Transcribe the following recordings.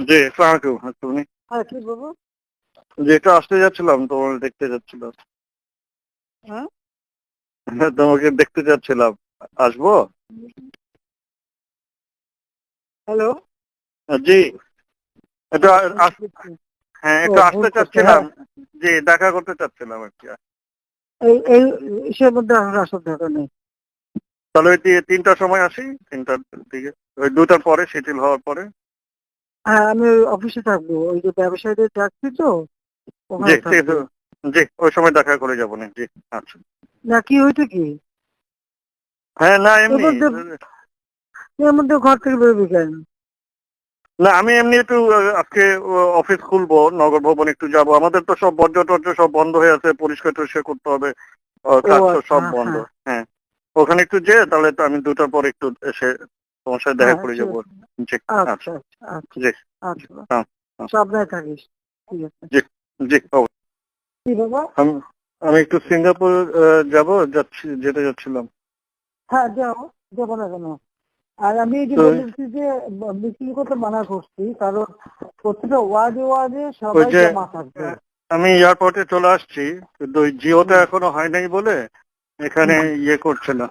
জি, আসসালামু আলাইকুম। তুমি হ্যাঁ, কি বলবো? যে একটু আসতে যাচ্ছিলাম, তোমার দেখতে যাচ্ছিলাম। হ্যাঁ? তোমাকে দেখতে যাচ্ছিলাম। আসবো? হ্যালো? জি, একটু হ্যাঁ, ও একটু ভুল আসতে করছে, চাচ্ছিলাম। হ্যাঁ। জি, দেখা করতে চাচ্ছিলাম আর কি। এই ইসের মধ্যে আসার দরকার নেই। তাহলে ওই 3টার সময় আসি, 3টার দিকে, ওই 2টার পরে, শিথিল হওয়ার পরে। হ্যাঁ, আমি ওই অফিসে থাকবো। ওই যে ব্যবসায়ীদের ডাকছি তো, জি, ওখানে ঠিক থাকবো। আছে। জি, ওই সময় দেখা করে যাবো না। জি, আচ্ছা। না, কি হয়েছে কি? হ্যাঁ, না এর এমনি। মধ্যে এর মধ্যে ঘর থেকে বেরোবি কেন? না, আমি এমনি একটু আজকে অফিস খুলবো, নগর ভবন একটু যাব। আমাদের তো সব বর্জ্য টর্জ্য সব বন্ধ হয়ে আছে, পরিষ্কার টরিষ্কার করতে হবে। ও কাজ তো আচ্ছা, সব হ্যাঁ, বন্ধ। হ্যাঁ। হ্যাঁ, ওখানে একটু তাহলে তো আমি 2টার পর একটু এসে তোমার সাথে দেখা হ্যাঁ, করে ঠিক যাবো। আছে। জি, আচ্ছা, আচ্ছা। আচ্ছা, আচ্ছা, জি, জি, আচ্ছা। হ্যাঁ, হ্যাঁ, সাবধানে থাকিস। ঠিক আছে। জি, জি, কি বাবা? আমি আমি একটু সিঙ্গাপুর যেতে যাচ্ছিলাম। হ্যাঁ, যাবো না কেন? আর আমি এই যে তো বলেছি যে মিছিল করতে মানা করছি, কারণ প্রতিটা ওয়ার্ডে ওই সবাই যে জমা থাকবে। আমি এয়ারপোর্টে চলে আসছি, কিন্তু ওই জিওটা হুম। এখনো হয় নাই বলে এখানে ইয়ে করছে না।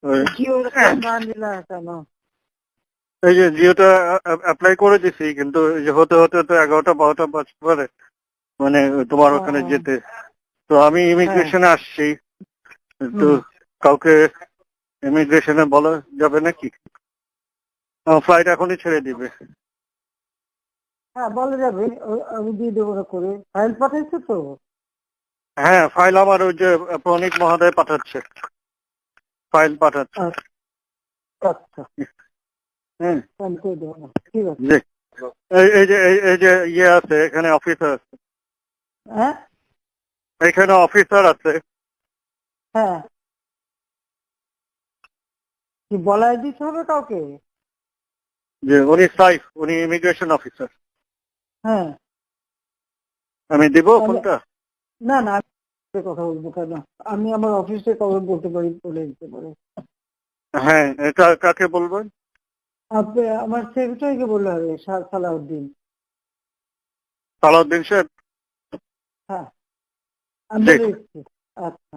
ওই জিওর ফোন না নিলে কেন? এই যে জিওটা অ্যাপ্লাই করে দিছি, কিন্তু এই যে হতে হতে তো 11টা 12টা বাজতে পারে, মানে তোমার ও, ওখানে যেতে। তো আমি হ্যাঁ। ইমিগ্রেশনে আসছি, একটু হুম। কাউকে ইমিগ্রেশনে বলা যাবে নাকি? ফ্লাইট এখনই ছেড়ে দিবে। হ্যাঁ, বলা যাবে। আমি দিয়ে দেবো না করে। ফাইল পাঠাইছো তো? হ্যাঁ, ফাইল আমার ওই যে প্রণীত মহোদয় পাঠাচ্ছে, ফাইল পাঠাচ্ছে। আচ্ছা, আচ্ছা। হ্যাঁ, আমি করে দেবো না। ঠিক আছে। জি। এই যে ইয়ে আছে, এখানে অফিসার আছে, হ্যাঁ, এখানে অফিসার আছে। হ্যাঁ। কি বলাই দিতে হবে কাউকে? যে উনি সাইফ, উনি ইমিগ্রেশন অফিসার। হ্যাঁ। আমি দিব তাহলে ফোনটা। না, না, আমি কথা বলবো কেন? আমি আমার অফিসে কাউকে বলতে পারি, বলে দিতে পারি। হ্যাঁ, এটা কাকে বলবেন? আপনি আমার সেক্রেটারিকে বললে হবে, সালাউদ্দিন। সালাউদ্দিন সাহেব। হ্যাঁ, আমি জি, বলে দিচ্ছি। আচ্ছা।